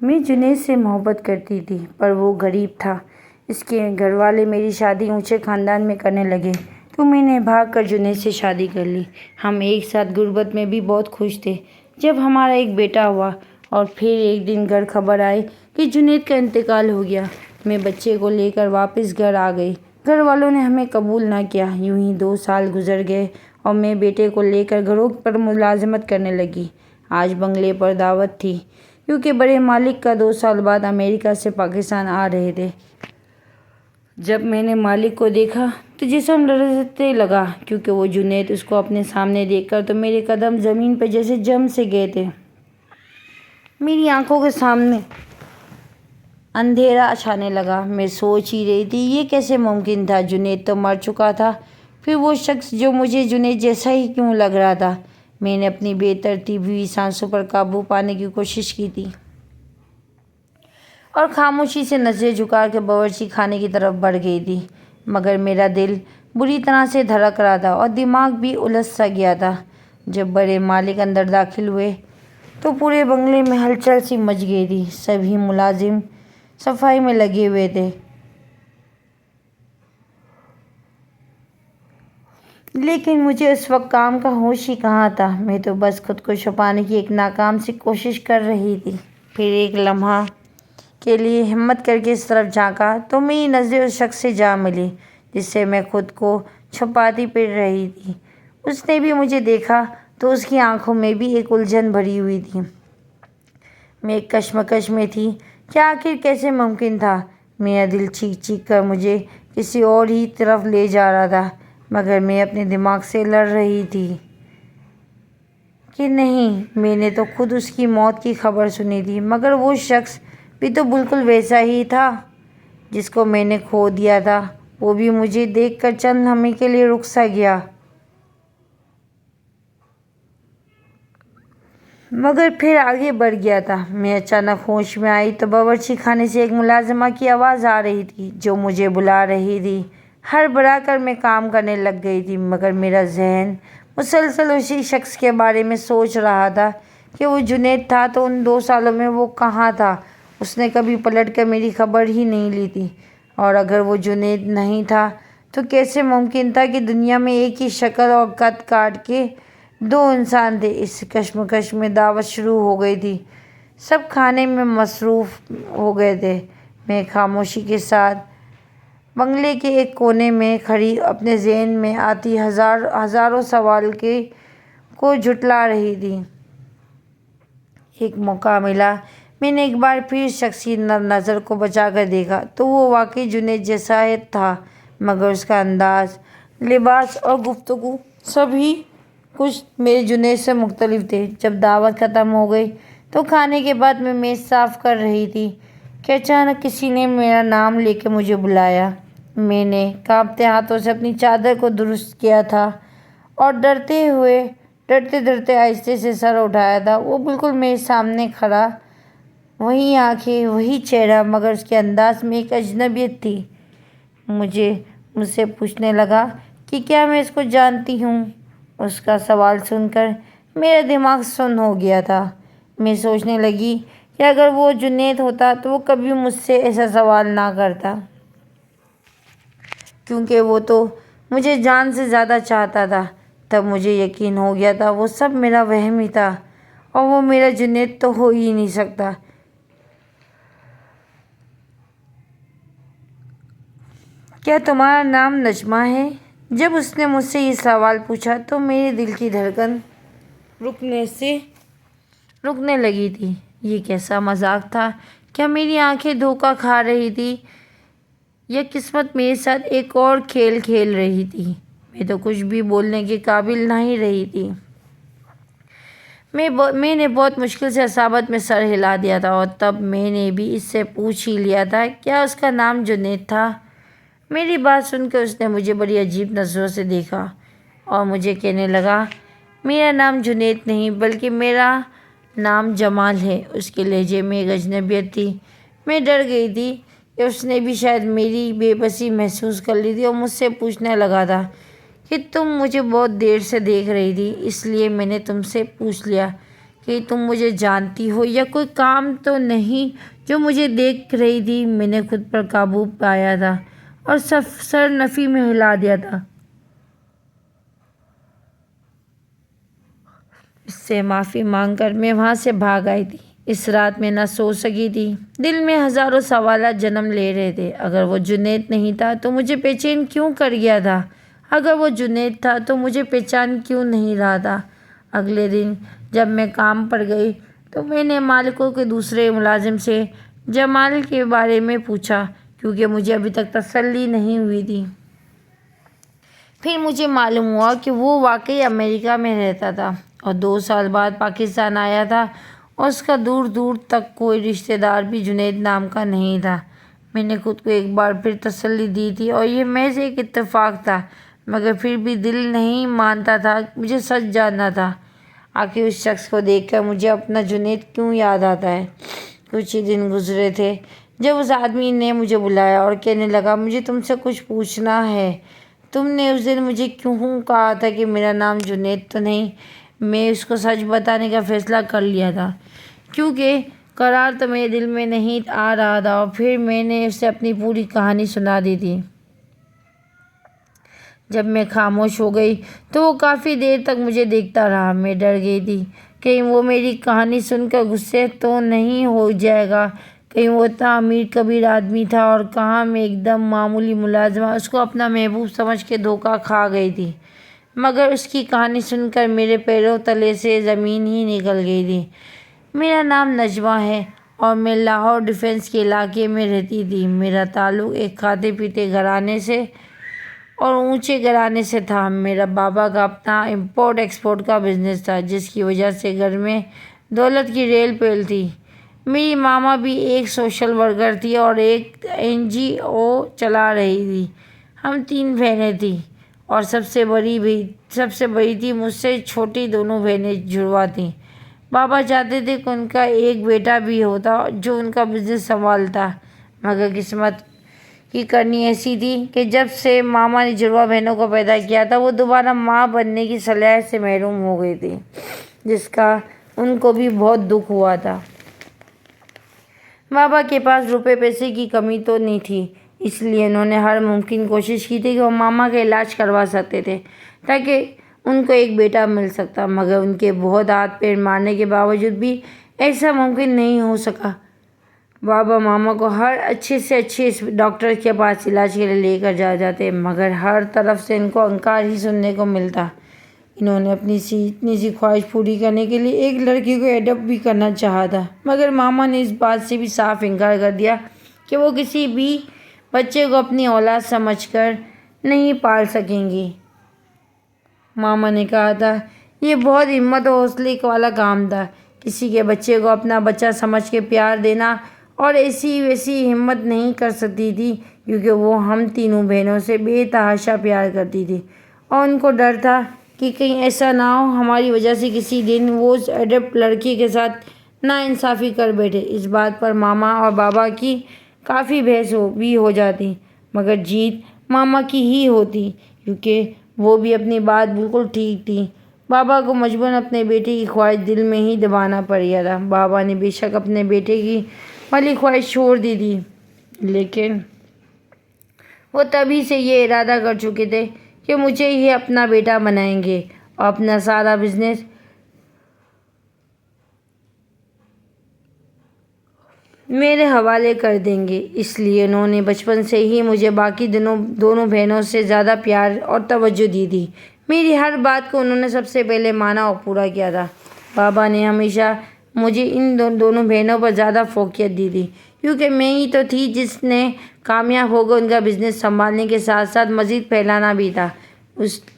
میں جنید سے محبت کرتی تھی پر وہ غریب تھا۔ اس کے گھر والے میری شادی اونچے خاندان میں کرنے لگے تو میں نے بھاگ کر جنید سے شادی کر لی۔ ہم ایک ساتھ غربت میں بھی بہت خوش تھے۔ جب ہمارا ایک بیٹا ہوا اور پھر ایک دن گھر خبر آئی کہ جنید کا انتقال ہو گیا، میں بچے کو لے کر واپس گھر آ گئی۔ گھر والوں نے ہمیں قبول نہ کیا۔ یوں ہی 2 سال گزر گئے اور میں بیٹے کو لے کر گھروں پر ملازمت کرنے لگی۔ آج بنگلے پر دعوت تھی کیونکہ بڑے مالک کا 2 سال بعد امریکہ سے پاکستان آ رہے تھے۔ جب میں نے مالک کو دیکھا تو جسم لرزنے لگا کیونکہ وہ جنید، اس کو اپنے سامنے دیکھ کر تو میرے قدم زمین پر جیسے جم سے گئے تھے۔ میری آنکھوں کے سامنے اندھیرا چھانے لگا۔ میں سوچ ہی رہی تھی یہ کیسے ممکن تھا؟ جنید تو مر چکا تھا، پھر وہ شخص جو مجھے جنید جیسا ہی کیوں لگ رہا تھا؟ میں نے اپنی بے ترتیب ہوئی سانسوں پر قابو پانے کی کوشش کی تھی اور خاموشی سے نظریں جھکا کے باورچی خانے کی طرف بڑھ گئی تھی، مگر میرا دل بری طرح سے دھڑک رہا تھا اور دماغ بھی الجھ سا گیا تھا۔ جب بڑے مالک اندر داخل ہوئے تو پورے بنگلے میں ہلچل سی مچ گئی تھی۔ سبھی ملازم صفائی میں لگے ہوئے تھے، لیکن مجھے اس وقت کام کا ہوش ہی کہاں تھا۔ میں تو بس خود کو چھپانے کی ایک ناکام سی کوشش کر رہی تھی۔ پھر ایک لمحہ کے لیے ہمت کر کے اس طرف جھانکا تو میری نظریں اس شخص سے جا ملی جس سے میں خود کو چھپاتی پھر رہی تھی۔ اس نے بھی مجھے دیکھا تو اس کی آنکھوں میں بھی ایک الجھن بھری ہوئی تھی۔ میں ایک کشمکش میں تھی کہ آخر کیسے ممکن تھا؟ میرا دل چیخ چیخ کر مجھے کسی اور ہی طرف لے جا رہا تھا، مگر میں اپنے دماغ سے لڑ رہی تھی کہ نہیں، میں نے تو خود اس کی موت کی خبر سنی تھی، مگر وہ شخص بھی تو بالکل ویسا ہی تھا جس کو میں نے کھو دیا تھا۔ وہ بھی مجھے دیکھ کر چند لمحے کے لیے رک سا گیا، مگر پھر آگے بڑھ گیا تھا۔ میں اچانک ہوش میں آئی تو باورچی خانے سے ایک ملازمہ کی آواز آ رہی تھی جو مجھے بلا رہی تھی۔ ہڑبڑا کر میں کام کرنے لگ گئی تھی، مگر میرا ذہن مسلسل اسی شخص کے بارے میں سوچ رہا تھا کہ وہ جنید تھا تو ان 2 سالوں میں وہ کہاں تھا؟ اس نے کبھی پلٹ کر میری خبر ہی نہیں لی تھی، اور اگر وہ جنید نہیں تھا تو کیسے ممکن تھا کہ دنیا میں ایک ہی شکل اور قد کاٹ کے 2 انسان تھے؟ اس کشمکش میں دعوت شروع ہو گئی تھی۔ سب کھانے میں مصروف ہو گئے تھے۔ میں خاموشی کے ساتھ بنگلے کے ایک کونے میں کھڑی اپنے ذہن میں آتی ہزاروں سوال کو جھٹلا رہی تھی۔ ایک موقع ملا، میں نے ایک بار پھر شخصی نظر کو بچا کر دیکھا تو وہ واقعی جنید جیسا تھا، مگر اس کا انداز، لباس اور گفتگو سب ہی کچھ میرے جنید سے مختلف تھے۔ جب دعوت ختم ہو گئی تو کھانے کے بعد میں میز صاف کر رہی تھی کہ اچانک کسی نے میرا نام لے کے مجھے بلایا۔ میں نے کانپتے ہاتھوں سے اپنی چادر کو درست کیا تھا اور ڈرتے ڈرتے آہستہ سے سر اٹھایا تھا۔ وہ بالکل میرے سامنے کھڑا، وہی آنکھیں، وہی چہرہ، مگر اس کے انداز میں ایک اجنبیت تھی۔ مجھ سے پوچھنے لگا کہ کیا میں اس کو جانتی ہوں؟ اس کا سوال سن کر میرا دماغ سن ہو گیا تھا۔ میں سوچنے لگی کہ اگر وہ جنید ہوتا تو وہ کبھی مجھ سے ایسا سوال نہ کرتا، کیونکہ وہ تو مجھے جان سے زیادہ چاہتا تھا۔ تب مجھے یقین ہو گیا تھا وہ سب میرا وہم ہی تھا اور وہ میرا جنید تو ہو ہی نہیں سکتا۔ کیا تمہارا نام نجمہ ہے؟ جب اس نے مجھ سے یہ سوال پوچھا تو میرے دل کی دھڑکن رکنے لگی تھی۔ یہ کیسا مذاق تھا؟ کیا میری آنکھیں دھوکہ کھا رہی تھی یا قسمت میرے ساتھ ایک اور کھیل کھیل رہی تھی؟ میں تو کچھ بھی بولنے کے قابل نہیں رہی تھی۔ میں نے بہت مشکل سے اصابت میں سر ہلا دیا تھا، اور تب میں نے بھی اس سے پوچھ ہی لیا تھا کیا اس کا نام جنید تھا؟ میری بات سن کے اس نے مجھے بڑی عجیب نظروں سے دیکھا اور مجھے کہنے لگا میرا نام جنید نہیں بلکہ میرا نام جمال ہے۔ اس کے لہجے میں ایک اجنبیت تھی۔ میں ڈر گئی تھی کہ اس نے بھی شاید میری بے بسی محسوس کر لی تھی اور مجھ سے پوچھنے لگا تھا کہ تم مجھے بہت دیر سے دیکھ رہی تھی، اس لیے میں نے تم سے پوچھ لیا کہ کہیں تم مجھے جانتی ہو یا کوئی کام تو نہیں جو مجھے دیکھ رہی تھی۔ میں نے خود پر قابو پایا تھا اور سر نفی میں ہلا دیا تھا۔ اس سے معافی مانگ کر میں وہاں سے بھاگ آئی تھی۔ اس رات میں نہ سو سکی تھی، دل میں ہزاروں سوالات جنم لے رہے تھے۔ اگر وہ جنید نہیں تھا تو مجھے بے چین کیوں کر گیا تھا؟ اگر وہ جنید تھا تو مجھے پہچان کیوں نہیں رہا تھا؟ اگلے دن جب میں کام پر گئی تو میں نے مالکوں کے دوسرے ملازم سے جمال کے بارے میں پوچھا، کیونکہ مجھے ابھی تک تسلی نہیں ہوئی تھی۔ پھر مجھے معلوم ہوا کہ وہ واقعی امریکہ میں رہتا تھا اور 2 سال بعد پاکستان آیا تھا، اور اس کا دور دور تک کوئی رشتہ دار بھی جنید نام کا نہیں تھا۔ میں نے خود کو ایک بار پھر تسلی دی تھی اور یہ محض ایک اتفاق تھا، مگر پھر بھی دل نہیں مانتا تھا، مجھے سچ جاننا تھا۔ آخر اس شخص کو دیکھ کر مجھے اپنا جنید کیوں یاد آتا ہے۔ کچھ ہی دن گزرے تھے جب اس آدمی نے مجھے بلایا اور کہنے لگا، مجھے تم سے کچھ پوچھنا ہے۔ تم نے اس دن مجھے کیوں کہا تھا کہ میرا نام جنید تو نہیں؟ میں اس کو سچ بتانے کا فیصلہ کر لیا تھا، کیونکہ قرار تو میرے دل میں نہیں آ رہا تھا، اور پھر میں نے اسے اپنی پوری کہانی سنا دی تھی۔ جب میں خاموش ہو گئی تو وہ کافی دیر تک مجھے دیکھتا رہا۔ میں ڈر گئی تھی کہیں وہ میری کہانی سن کر غصے تو نہیں ہو جائے گا، کہیں وہ اتنا امیر کبیر آدمی تھا اور کہاں میں ایک دم معمولی ملازمہ اس کو اپنا محبوب سمجھ کے دھوکہ کھا گئی تھی۔ مگر اس کی کہانی سن کر میرے پیروں تلے سے زمین ہی نکل گئی تھی۔ میرا نام نجمہ ہے اور میں لاہور ڈیفنس کے علاقے میں رہتی تھی۔ میرا تعلق ایک کھاتے پیتے گھرانے سے اور اونچے گھرانے سے تھا۔ میرا بابا کا اپنا امپورٹ ایکسپورٹ کا بزنس تھا، جس کی وجہ سے گھر میں دولت کی ریل پیل تھی۔ میری ماما بھی ایک سوشل ورکر تھی اور ایک NGO چلا رہی تھی۔ ہم 3 بہنیں تھیں اور سب سے بڑی تھی مجھ سے چھوٹی 2 بہنیں جڑواں تھیں۔ بابا چاہتے تھے کہ ان کا ایک بیٹا بھی ہوتا جو ان کا بزنس سنبھالتا، مگر قسمت کی کرنی ایسی تھی کہ جب سے ماما نے جڑواں بہنوں کو پیدا کیا تھا، وہ دوبارہ ماں بننے کی صلاحیت سے محروم ہو گئی تھی، جس کا ان کو بھی بہت دکھ ہوا تھا۔ بابا کے پاس روپے پیسے کی کمی تو نہیں تھی، اس لیے انہوں نے ہر ممکن کوشش کی تھی کہ وہ ماما کا علاج کروا سکتے تھے تاکہ ان کو ایک بیٹا مل سکتا، مگر ان کے بہت ہاتھ پیر مارنے کے باوجود بھی ایسا ممکن نہیں ہو سکا۔ بابا ماما کو ہر اچھے سے اچھے ڈاکٹر کے پاس علاج کے لیے لے کر جاتے، مگر ہر طرف سے ان کو انکار ہی سننے کو ملتا۔ انہوں نے اپنی اتنی سی خواہش پوری کرنے کے لیے ایک لڑکی کو ایڈاپٹ بھی کرنا چاہا تھا، مگر ماما نے اس بات سے بھی صاف انکار کر دیا کہ وہ کسی بھی بچے کو اپنی اولاد سمجھ کر نہیں پال سکیں گی۔ ماما نے کہا تھا، یہ بہت ہمت و حوصلے والا کام تھا، کسی کے بچے کو اپنا بچہ سمجھ کے پیار دینا، اور ایسی ویسی ہمت نہیں کر سکتی تھی کیونکہ وہ ہم تینوں بہنوں سے بے تحاشا پیار کرتی تھی، اور ان کو ڈر تھا کہ کہیں ایسا نہ ہو ہماری وجہ سے کسی دن وہ اس ایڈپٹ لڑکی کے ساتھ ناانصافی کر بیٹھے۔ اس بات پر ماما اور بابا کی کافی بحث بھی ہو جاتی، مگر جیت ماما کی ہی ہوتی کیونکہ وہ بھی اپنی بات بالکل ٹھیک تھی۔ بابا کو مجبوراً اپنے بیٹے کی خواہش دل میں ہی دبانا پڑ گیا تھا۔ بابا نے بے شک اپنے بیٹے کی والی خواہش چھوڑ دی تھی، لیکن وہ تبھی سے یہ ارادہ کر چکے تھے کہ مجھے ہی اپنا بیٹا بنائیں گے اور اپنا سارا بزنس میرے حوالے کر دیں گے۔ اس لیے انہوں نے بچپن سے ہی مجھے باقی دونوں بہنوں سے زیادہ پیار اور توجہ دی تھی۔ میری ہر بات کو انہوں نے سب سے پہلے مانا اور پورا کیا تھا۔ بابا نے ہمیشہ مجھے ان دونوں بہنوں پر زیادہ فوقیت دی تھی کیونکہ میں ہی تو تھی جس نے کامیاب ہو کر ان کا بزنس سنبھالنے کے ساتھ ساتھ مزید پھیلانا بھی تھا۔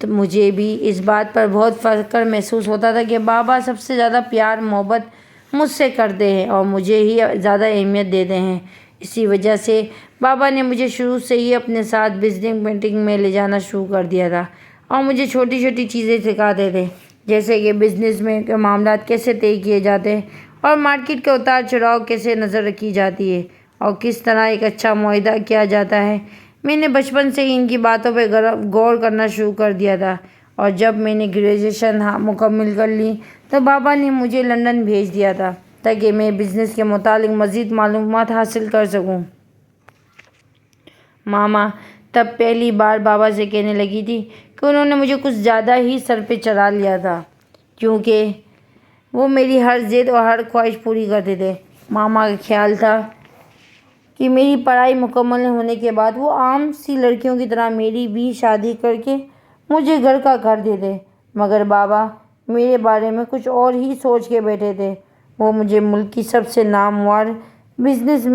مجھے بھی اس بات پر بہت فخر محسوس ہوتا تھا کہ بابا سب سے زیادہ پیار محبت مجھ سے کرتے ہیں اور مجھے ہی زیادہ اہمیت دیتے ہیں۔ اسی وجہ سے بابا نے مجھے شروع سے ہی اپنے ساتھ بزنس میٹنگ میں لے جانا شروع کر دیا تھا اور مجھے چھوٹی چھوٹی چیزیں سکھاتے تھے، جیسے کہ بزنس میں کے معاملات کیسے طے کیے جاتے ہیں اور مارکیٹ کے اتار چڑھاؤ کیسے نظر رکھی جاتی ہے اور کس طرح ایک اچھا معاہدہ کیا جاتا ہے۔ میں نے بچپن سے ہی ان کی باتوں پہ غور کرنا شروع کر دیا تھا اور جب میں نے گریجویشن مکمل کر لی تو بابا نے مجھے لندن بھیج دیا تھا تاکہ میں بزنس کے متعلق مزید معلومات حاصل کر سکوں۔ ماما تب پہلی بار بابا سے کہنے لگی تھی کہ انہوں نے مجھے کچھ زیادہ ہی سر پہ چڑھا لیا تھا، کیونکہ وہ میری ہر ضد اور ہر خواہش پوری کرتے تھے۔ ماما کا خیال تھا کہ میری پڑھائی مکمل ہونے کے بعد وہ عام سی لڑکیوں کی طرح میری بھی شادی کر کے مجھے گھر کا گھر دے دے، مگر بابا میرے بارے میں کچھ اور ہی سوچ کے بیٹھے تھے۔ وہ مجھے ملک کی سب سے نامور بزنس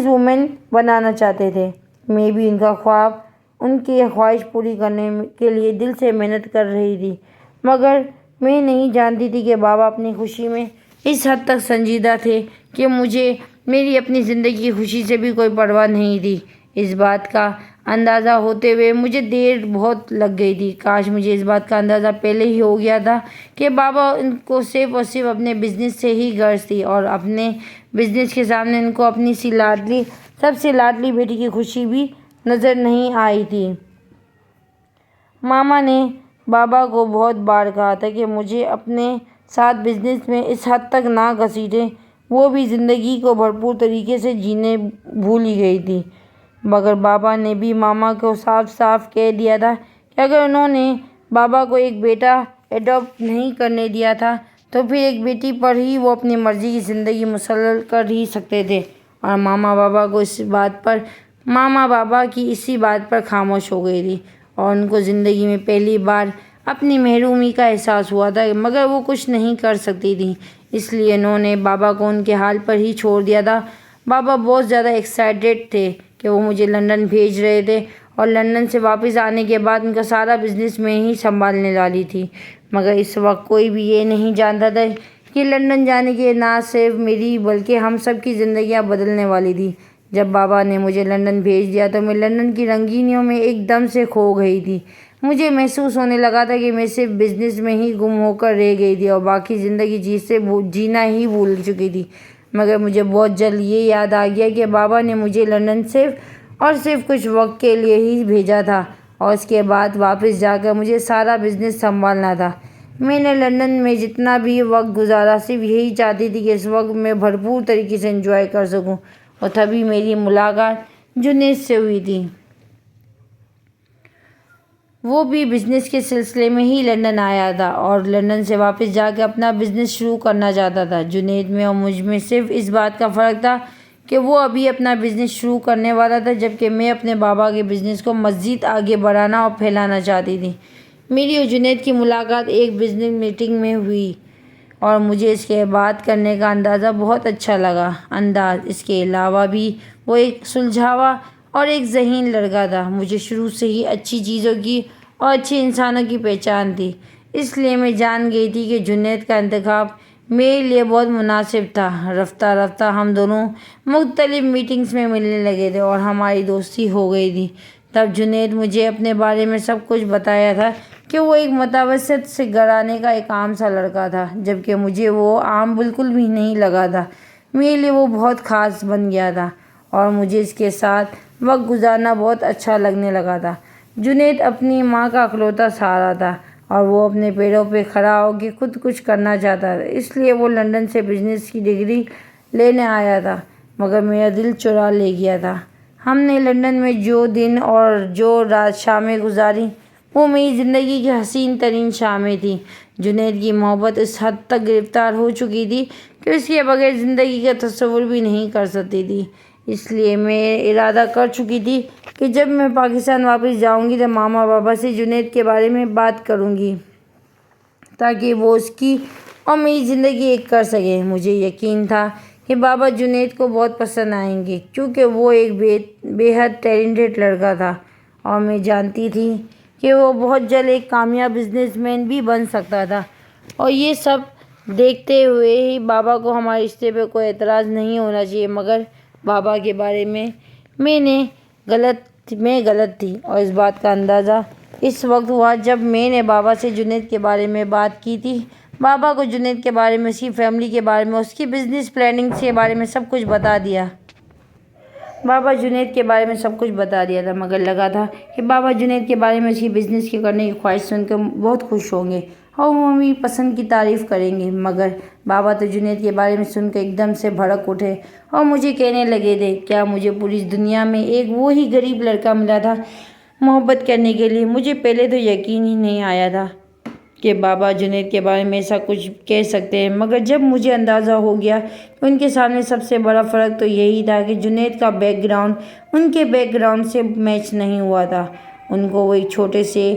وومن بنانا چاہتے تھے۔ میں بھی ان کا خواب، ان کی خواہش پوری کرنے کے لیے دل سے محنت کر رہی تھی، مگر میں نہیں جانتی تھی کہ بابا اپنی خوشی میں اس حد تک سنجیدہ تھے کہ مجھے میری اپنی زندگی کی خوشی سے بھی کوئی پرواہ نہیں تھی۔ اس بات کا اندازہ ہوتے ہوئے مجھے دیر بہت لگ گئی تھی۔ کاش مجھے اس بات کا اندازہ پہلے ہی ہو گیا تھا کہ بابا ان کو صرف اور صرف اپنے بزنس سے ہی غرض تھی اور اپنے بزنس کے سامنے ان کو اپنی سب سے لاڈلی بیٹی کی خوشی بھی نظر نہیں آئی تھی۔ ماما نے بابا کو بہت بار کہا تھا کہ مجھے اپنے ساتھ بزنس میں اس حد تک نہ گھسیٹیں۔ وہ بھی زندگی کو بھرپور طریقے سے جینے بھول ہی گئی تھی، مگر بابا نے بھی ماما کو صاف صاف کہہ دیا تھا کہ اگر انہوں نے بابا کو ایک بیٹا ایڈاپٹ نہیں کرنے دیا تھا تو پھر ایک بیٹی پر ہی وہ اپنی مرضی کی زندگی مسلط کر ہی سکتے تھے، اور ماما بابا کی اسی بات پر خاموش ہو گئی تھی، اور ان کو زندگی میں پہلی بار اپنی محرومی کا احساس ہوا تھا، مگر وہ کچھ نہیں کر سکتی تھی، اس لیے انہوں نے بابا کو ان کے حال پر ہی چھوڑ دیا تھا۔ بابا بہت زیادہ ایکسائٹڈ تھے کہ وہ مجھے لندن بھیج رہے تھے، اور لندن سے واپس آنے کے بعد ان کا سارا بزنس میں ہی سنبھالنے والی تھی، مگر اس وقت کوئی بھی یہ نہیں جانتا تھا کہ لندن جانے کے نہ صرف میری بلکہ ہم سب کی زندگیاں بدلنے والی تھی۔ جب بابا نے مجھے لندن بھیج دیا تو میں لندن کی رنگینیوں میں ایک دم سے کھو گئی تھی۔ مجھے محسوس ہونے لگا تھا کہ میں صرف بزنس میں ہی گم ہو کر رہ گئی تھی اور باقی زندگی جینا ہی بھول چکی تھی، مگر مجھے بہت جلد یہ یاد آ گیا کہ بابا نے مجھے لندن صرف اور صرف کچھ وقت کے لیے ہی بھیجا تھا، اور اس کے بعد واپس جا کر مجھے سارا بزنس سنبھالنا تھا۔ میں نے لندن میں جتنا بھی وقت گزارا صرف یہی چاہتی تھی کہ اس وقت میں بھرپور طریقے سے انجوائے کر سکوں، اور تبھی میری ملاقات جنید سے ہوئی تھی۔ وہ بھی بزنس کے سلسلے میں ہی لندن آیا تھا اور لندن سے واپس جا کے اپنا بزنس شروع کرنا چاہتا تھا۔ جنید میں اور مجھ میں صرف اس بات کا فرق تھا کہ وہ ابھی اپنا بزنس شروع کرنے والا تھا، جبکہ میں اپنے بابا کے بزنس کو مزید آگے بڑھانا اور پھیلانا چاہتی تھی۔ میری اور جنید کی ملاقات ایک بزنس میٹنگ میں ہوئی اور مجھے اس کے بات کرنے کا انداز بہت اچھا لگا۔ اس کے علاوہ بھی وہ ایک سلجھاوا اور ایک ذہین لڑکا تھا۔ مجھے شروع سے ہی اچھی چیزوں کی اور اچھے انسانوں کی پہچان تھی، اس لیے میں جان گئی تھی کہ جنید کا انتخاب میرے لیے بہت مناسب تھا۔ رفتہ رفتہ ہم دونوں مختلف میٹنگز میں ملنے لگے تھے اور ہماری دوستی ہو گئی تھی۔ تب جنید مجھے اپنے بارے میں سب کچھ بتایا تھا کہ وہ ایک متوسط سے گھرانے کا ایک عام سا لڑکا تھا، جبکہ مجھے وہ عام بالکل بھی نہیں لگا تھا۔ میرے لیے وہ بہت خاص بن گیا تھا اور مجھے اس کے ساتھ وقت گزارنا بہت اچھا لگنے لگا تھا۔ جنید اپنی ماں کا اکلوتا سہارا تھا اور وہ اپنے پیروں پہ کھڑا ہو کے خود کچھ کرنا چاہتا تھا، اس لیے وہ لندن سے بزنس کی ڈگری لینے آیا تھا، مگر میرا دل چرا لے گیا تھا۔ ہم نے لندن میں جو دن اور جو شامیں گزاری وہ میری زندگی کی حسین ترین شامیں تھیں۔ جنید کی محبت اس حد تک گرفتار ہو چکی تھی کہ اس کے بغیر زندگی کا تصور بھی نہیں کر سکتی تھی، اس لیے میں ارادہ کر چکی تھی کہ جب میں پاکستان واپس جاؤں گی تو ماما بابا سے جنید کے بارے میں بات کروں گی تاکہ وہ اس کی اور میری زندگی ایک کر سکیں۔ مجھے یقین تھا کہ بابا جنید کو بہت پسند آئیں گے کیونکہ وہ ایک بے حد ٹیلنٹڈ لڑکا تھا، اور میں جانتی تھی کہ وہ بہت جلد ایک کامیاب بزنس مین بھی بن سکتا تھا۔ اور یہ سب دیکھتے ہوئے ہی بابا کو ہمارے رشتے پہ کوئی اعتراض نہیں ہونا چاہیے، مگر بابا کے بارے میں میں غلط تھی، اور اس بات کا اندازہ اس وقت ہوا جب میں نے بابا سے جنید کے بارے میں بات کی تھی۔ بابا کو جنید کے بارے میں، اس کی فیملی کے بارے میں، اس کی بزنس پلاننگ کے بارے میں سب کچھ بتا دیا۔ بابا جنید کے بارے میں سب کچھ بتا دیا تھا، مگر لگا تھا کہ بابا جنید کے بارے میں اس کی بزنس کے کرنے کی خواہش سن کر بہت خوش ہوں گے اور وہ میری پسند کی تعریف کریں گے، مگر بابا تو جنید کے بارے میں سن کر ایک دم سے بھڑک اٹھے اور مجھے کہنے لگے تھے کیا مجھے پوری دنیا میں ایک وہی غریب لڑکا ملا تھا محبت کرنے کے لیے۔ مجھے پہلے تو یقین ہی نہیں آیا تھا کہ بابا جنید کے بارے میں ایسا کچھ کہہ سکتے ہیں، مگر جب مجھے اندازہ ہو گیا کہ ان کے سامنے سب سے بڑا فرق تو یہی تھا کہ جنید کا بیک گراؤنڈ ان کے بیک گراؤنڈ سے میچ نہیں ہوا تھا۔ ان کو وہ ایک چھوٹے سے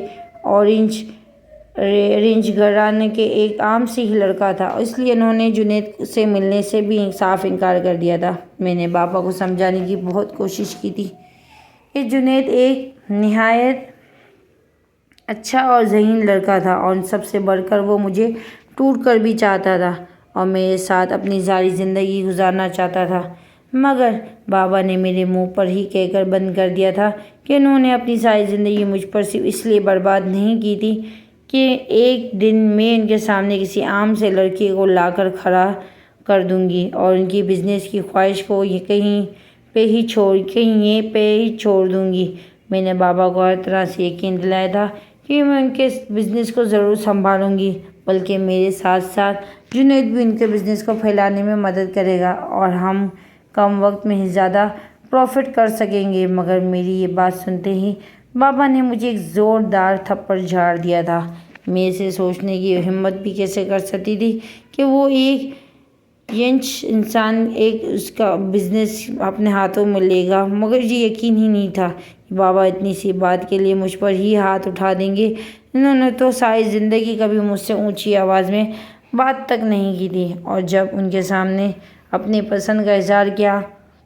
رینج گھرانے کے ایک عام سے ہی لڑکا تھا، اس لیے انہوں نے جنید سے ملنے سے بھی صاف انکار کر دیا تھا۔ میں نے بابا کو سمجھانے کی بہت کوشش کی تھی کہ جنید ایک نہایت اچھا اور ذہین لڑکا تھا اور سب سے بڑھ کر وہ مجھے ٹوٹ کر بھی چاہتا تھا اور میرے ساتھ اپنی ساری زندگی گزارنا چاہتا تھا، مگر بابا نے میرے منہ پر ہی کہہ کر بند کر دیا تھا کہ انہوں نے اپنی ساری زندگی مجھ پر صرف اس لیے برباد نہیں کی تھی کہ ایک دن میں ان کے سامنے کسی عام سے لڑکے کو لا کر کھڑا کر دوں گی اور ان کی بزنس کی خواہش کو کہیں پہ ہی چھوڑ دوں گی۔ میں نے بابا کو ہر طرح سے یقین دلایا تھا کہ میں ان کے بزنس کو ضرور سنبھالوں گی، بلکہ میرے ساتھ ساتھ جنید بھی ان کے بزنس کو پھیلانے میں مدد کرے گا اور ہم کم وقت میں ہی زیادہ پروفٹ کر سکیں گے، مگر میری یہ بات سنتے ہی بابا نے مجھے ایک زوردار تھپڑ جھاڑ دیا تھا۔ میں اسے سوچنے کی ہمت بھی کیسے کر سکتی تھی کہ وہ ایک ینگ انسان اس کا بزنس اپنے ہاتھوں میں لے گا، مگر یہ یقین ہی نہیں تھا کہ بابا اتنی سی بات کے لیے مجھ پر ہی ہاتھ اٹھا دیں گے۔ انہوں نے تو ساری زندگی کبھی مجھ سے اونچی آواز میں بات تک نہیں کی تھی، اور جب ان کے سامنے اپنی پسند کا اظہار کیا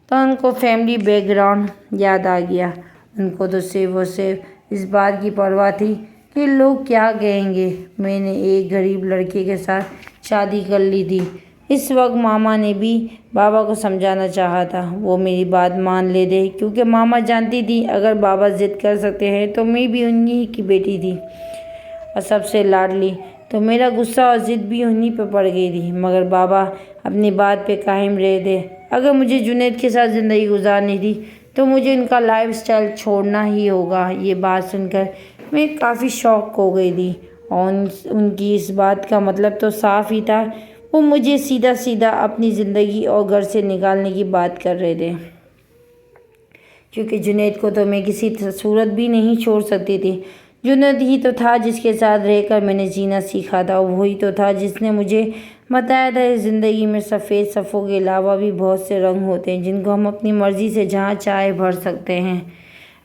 تو ان کو فیملی بیک گراؤنڈ یاد آ گیا۔ ان کو تو صرف اور صرف اس بات کی پرواہ تھی کہ لوگ کیا کہیں گے۔ میں نے ایک غریب لڑکے کے ساتھ شادی کر لی تھی۔ اس وقت ماما نے بھی بابا کو سمجھانا چاہا تھا وہ میری بات مان لیتے، کیونکہ ماما جانتی تھی اگر بابا ضد کر سکتے ہیں تو میں بھی انہی کی بیٹی تھی اور سب سے لاڈلی، تو میرا غصہ اور ضد بھی انہی پہ پڑ گئی تھی، مگر بابا اپنی بات پہ قائم رہے تھے۔ اگر مجھے جنید کے ساتھ زندگی گزارنی تھی تو مجھے ان کا لائف سٹائل چھوڑنا ہی ہوگا۔ یہ بات سن کر میں کافی شاک ہو گئی تھی اور ان کی اس بات کا مطلب تو صاف ہی تھا، وہ مجھے سیدھا اپنی زندگی اور گھر سے نکالنے کی بات کر رہے تھے، کیونکہ جنید کو تو میں کسی صورت بھی نہیں چھوڑ سکتی تھی۔ جنید ہی تو تھا جس کے ساتھ رہ کر میں نے جینا سیکھا تھا، اور وہی تو تھا جس نے مجھے بتایا تھا اس زندگی میں سفید صفوں کے علاوہ بھی بہت سے رنگ ہوتے ہیں جن کو ہم اپنی مرضی سے جہاں چاہے بھر سکتے ہیں۔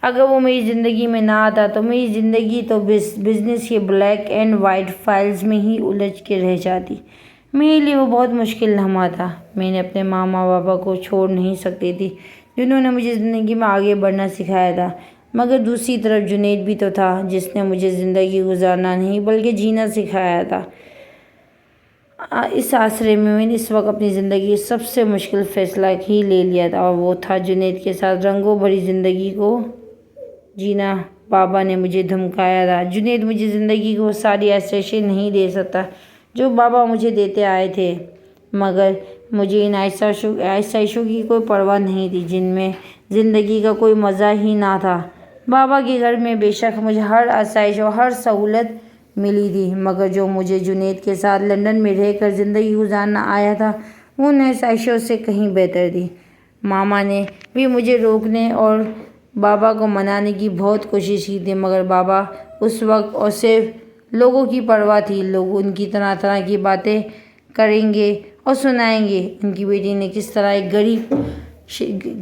اگر وہ میری زندگی میں نہ آتا تو میری زندگی تو بزنس کے بلیک اینڈ وائٹ فائلز میں ہی الجھ کے رہ جاتی۔ میرے لیے وہ بہت مشکل لمحہ تھا۔ میں نے اپنے ماما بابا کو چھوڑ نہیں سکتی تھی جنہوں نے مجھے زندگی میں آگے بڑھنا سکھایا تھا، مگر دوسری طرف جنید بھی تو تھا جس نے مجھے زندگی گزارنا نہیں بلکہ جینا سکھایا تھا۔ اس آسرے میں نے اس وقت اپنی زندگی کا سب سے مشکل فیصلہ ہی لے لیا تھا، اور وہ تھا جنید کے ساتھ رنگوں بھری زندگی کو جینا۔ بابا نے مجھے دھمکایا تھا جنید مجھے زندگی کو ساری آسائشیں نہیں دے سکتا جو بابا مجھے دیتے آئے تھے، مگر مجھے ان آسائشوں کی کوئی پرواہ نہیں تھی جن میں زندگی کا کوئی مزہ ہی نہ تھا۔ بابا کے گھر میں بے شک مجھے ہر آسائش اور ہر سہولت ملی تھی، مگر جو مجھے جنید کے ساتھ لندن میں رہ کر زندگی گزارنا آیا تھا وہ ان آسائشوں سے کہیں بہتر تھی۔ ماما نے بھی مجھے روکنے اور بابا کو منانے کی بہت کوشش کی تھی، مگر بابا اس وقت اور صرف لوگوں کی پرواہ تھی۔ لوگ ان کی طرح طرح کی باتیں کریں گے اور سنائیں گے۔ ان کی بیٹی نے کس طرح ایک غریب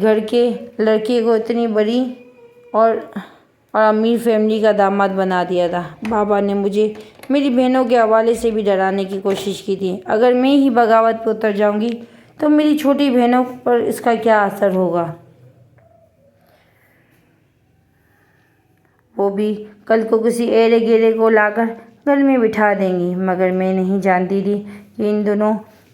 گھر کے لڑکے کو اتنی بڑی اور امیر فیملی کا داماد بنا دیا تھا۔ بابا نے مجھے میری بہنوں کے حوالے سے بھی ڈرانے کی کوشش کی تھی۔ اگر میں ہی بغاوت پہ اتر جاؤں گی تو میری چھوٹی بہنوں پر اس کا کیا اثر ہوگا؟ وہ بھی کل کو کسی ایرے گیرے کو لا کر گھر میں بٹھا دیں گی، مگر میں نہیں جانتی تھی کہ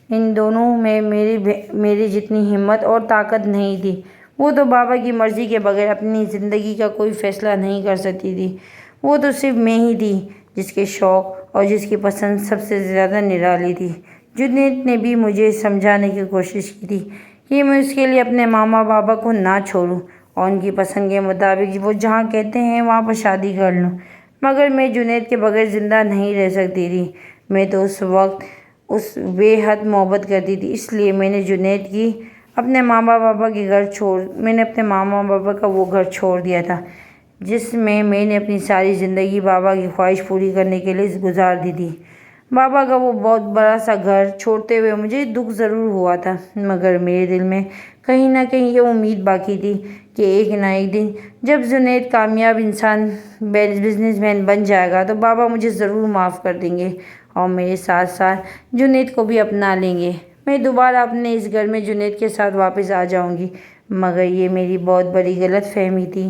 ان دونوں میں میری جتنی ہمت اور طاقت نہیں تھی۔ وہ تو بابا کی مرضی کے بغیر اپنی زندگی کا کوئی فیصلہ نہیں کر سکتی تھی، وہ تو صرف میں ہی تھی جس کے شوق اور جس کی پسند سب سے زیادہ نرالی تھی۔ جنید نے بھی مجھے سمجھانے کی کوشش کی تھی کہ میں اس کے لیے اپنے ماما بابا کو نہ چھوڑوں اور ان کی پسند کے مطابق وہ جہاں کہتے ہیں وہاں پر شادی کر لوں، مگر میں جنید کے بغیر زندہ نہیں رہ سکتی تھی۔ میں تو اس وقت اس بے حد محبت کرتی تھی، اس لیے میں نے جنید کی اپنے ماما بابا کے گھر چھوڑ میں نے اپنے ماما بابا کا وہ گھر چھوڑ دیا تھا جس میں نے اپنی ساری زندگی بابا کی خواہش پوری کرنے کے لیے گزار دی تھی۔ بابا کا وہ بہت بڑا سا گھر چھوڑتے ہوئے مجھے دکھ ضرور ہوا تھا، مگر میرے دل میں کہیں نہ کہیں یہ امید باقی تھی کہ ایک نہ ایک دن جب جنید کامیاب بزنس مین بن جائے گا تو بابا مجھے ضرور معاف کر دیں گے اور میرے ساتھ ساتھ جنید کو بھی اپنا لیں گے۔ میں دوبارہ اپنے اس گھر میں جنید کے ساتھ واپس آ جاؤں گی، مگر یہ میری بہت بڑی غلط فہمی تھی۔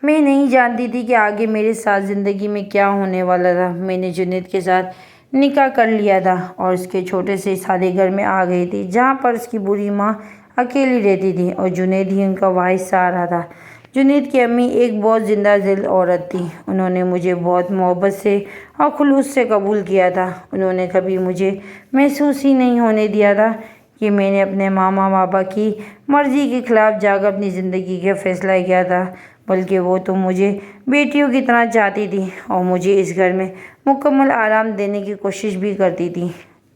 میں نہیں جانتی تھی کہ آگے میرے ساتھ زندگی میں کیا ہونے والا تھا۔ میں نے جنید کے ساتھ نکاح کر لیا تھا اور اس کے چھوٹے سے سادے گھر میں آ گئی تھی جہاں پر اس کی بوڑھی ماں اکیلی رہتی تھی اور جنید ہی ان کا واحد سہارا تھا۔ جنید کی امی ایک بہت زندہ دل عورت تھی۔ انہوں نے مجھے بہت محبت سے اور خلوص سے قبول کیا تھا۔ انہوں نے کبھی مجھے محسوس ہی نہیں ہونے دیا تھا کہ میں نے اپنے ماما بابا کی مرضی کے خلاف جا کر اپنی زندگی کا فیصلہ کیا تھا، بلکہ وہ تو مجھے بیٹیوں کی طرح چاہتی تھی اور مجھے اس گھر میں مکمل آرام دینے کی کوشش بھی کرتی تھی۔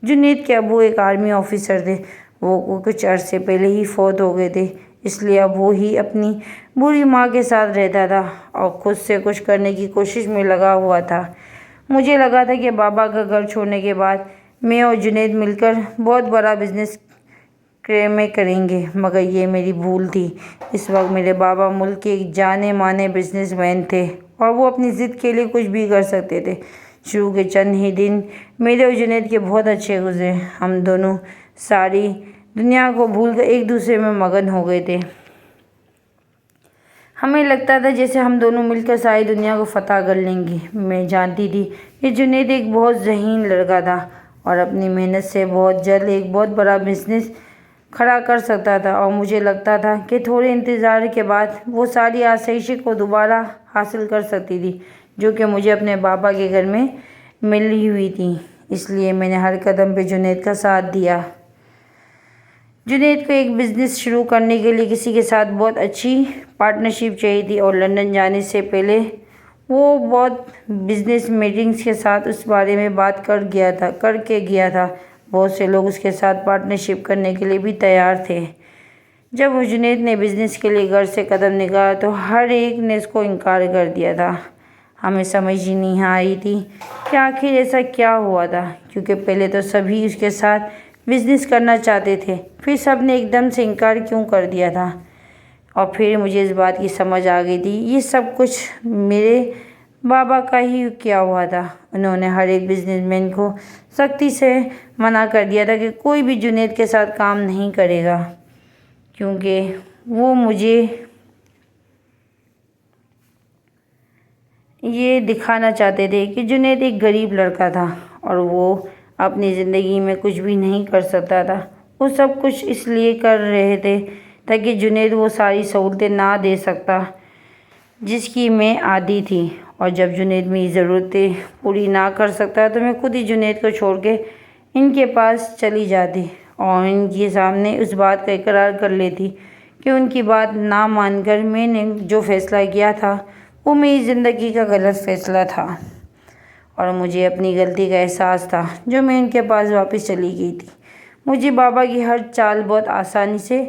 جنید کے ابو ایک آرمی آفیسر تھے۔ وہ کچھ عرصے پہلے ہی فوت ہو گئے تھے، اس لیے اب وہ ہی اپنی بوڑھی ماں کے ساتھ رہتا تھا اور خود سے کچھ کرنے کی کوشش میں لگا ہوا تھا۔ مجھے لگا تھا کہ بابا کا گھر چھوڑنے کے بعد میں اور جنید مل کر بہت بڑا بزنس میں کریں گے، مگر یہ میری بھول تھی۔ اس وقت میرے بابا ملک کے ایک جانے مانے بزنس مین تھے اور وہ اپنی ضد کے لیے کچھ بھی کر سکتے تھے۔ شروع کے چند ہی دن میرے اور جنید کے بہت اچھے گزرے۔ ہم دونوں ساری دنیا کو بھول کر ایک دوسرے میں مگن ہو گئے تھے۔ ہمیں لگتا تھا جیسے ہم دونوں مل کر ساری دنیا کو فتح کر لیں گے۔ میں جانتی تھی کہ جنید ایک بہت ذہین لڑکا تھا اور اپنی محنت سے بہت جلد ایک بہت بڑا بزنس کھڑا کر سکتا تھا، اور مجھے لگتا تھا کہ تھوڑے انتظار کے بعد وہ ساری آسائشیں کو دوبارہ حاصل کر سکتی تھی جو کہ مجھے اپنے بابا کے گھر میں ملی ہوئی تھی۔ اس لیے میں نے ہر قدم پہ جنید کا ساتھ دیا۔ جنید کو ایک بزنس شروع کرنے کے لیے کسی کے ساتھ بہت اچھی پارٹنرشپ چاہیے تھی اور لندن جانے سے پہلے وہ بہت بزنس میٹنگز کے ساتھ اس بارے میں بات کر کے گیا تھا۔ بہت سے لوگ اس کے ساتھ پارٹنرشپ کرنے کے لیے بھی تیار تھے۔ جب جنید نے بزنس کے لیے گھر سے قدم نکالا تو ہر ایک نے اس کو انکار کر دیا تھا۔ ہمیں سمجھ ہی نہیں آ رہی تھی کہ آخر ایسا کیا ہوا تھا، کیونکہ پہلے تو سبھی اس کے ساتھ بزنس کرنا چاہتے تھے، پھر سب نے ایک دم سے انکار کیوں کر دیا تھا۔ اور پھر مجھے اس بات کی سمجھ آ گئی تھی یہ سب کچھ میرے بابا کا ہی کیا ہوا تھا۔ انہوں نے ہر ایک بزنس مین کو سختی سے منع کر دیا تھا کہ کوئی بھی جنید کے ساتھ کام نہیں کرے گا، کیونکہ وہ مجھے یہ دکھانا چاہتے تھے کہ جنید ایک غریب لڑکا تھا اور وہ اپنی زندگی میں کچھ بھی نہیں کر سکتا تھا۔ وہ سب کچھ اس لیے کر رہے تھے تاکہ جنید وہ ساری سہولتیں نہ دے سکتا جس کی میں عادی تھی، اور جب جنید میری ضرورتیں پوری نہ کر سکتا تو میں خود ہی جنید کو چھوڑ کے ان کے پاس چلی جاتی اور ان کے سامنے اس بات کا اقرار کر لیتی کہ ان کی بات نہ مان کر میں نے جو فیصلہ کیا تھا وہ میری زندگی کا غلط فیصلہ تھا اور مجھے اپنی غلطی کا احساس تھا جو میں ان کے پاس واپس چلی گئی تھی۔ مجھے بابا کی ہر چال بہت آسانی سے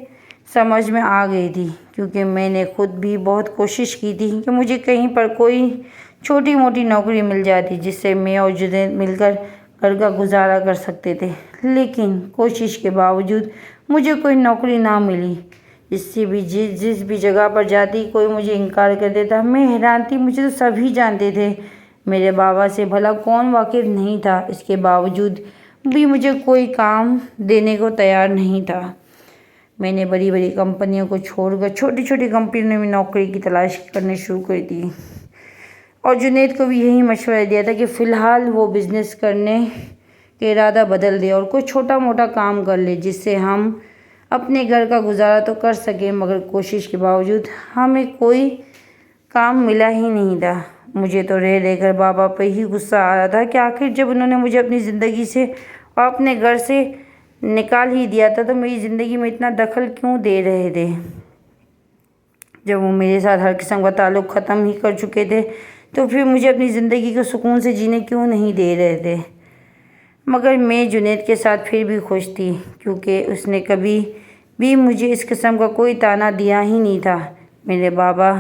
سمجھ میں آ گئی تھی، کیونکہ میں نے خود بھی بہت کوشش کی تھی کہ مجھے کہیں پر کوئی چھوٹی موٹی نوکری مل جاتی جس سے میں اور جنید مل کر گھر کا گزارا کر سکتے تھے، لیکن کوشش کے باوجود مجھے کوئی نوکری نہ ملی۔ جس بھی جگہ پر جاتی کوئی مجھے انکار کر دیتا۔ میں حیران تھی، مجھے تو سبھی جانتے تھے، میرے بابا سے بھلا کون واقف نہیں تھا، اس کے باوجود بھی مجھے کوئی کام دینے کو تیار نہیں تھا۔ میں نے بڑی بڑی کمپنیوں کو چھوڑ کر چھوٹی چھوٹی کمپنیوں میں نوکری کی تلاش کرنے شروع کر دی اور جنید کو بھی یہی مشورہ دیا تھا کہ فی الحال وہ بزنس کرنے کا ارادہ بدل دے اور کوئی چھوٹا موٹا کام کر لے جس سے ہم اپنے گھر کا گزارا تو کر سکیں، مگر کوشش کے باوجود ہمیں کوئی کام ملا ہی نہیں تھا۔ مجھے تو رہ رہ کر بابا پہ ہی غصہ آ رہا تھا کہ آخر جب انہوں نے مجھے اپنی زندگی سے اور اپنے گھر سے نکال ہی دیا تھا تو میری زندگی میں اتنا دخل کیوں دے رہے تھے؟ جب وہ میرے ساتھ ہر قسم کا تعلق ختم ہی کر چکے تھے تو پھر مجھے اپنی زندگی کو سکون سے جینے کیوں نہیں دے رہے تھے؟ مگر میں جنید کے ساتھ پھر بھی خوش تھی، کیونکہ اس نے کبھی بھی مجھے اس قسم کا کوئی طعنہ دیا ہی نہیں تھا۔ میرے بابا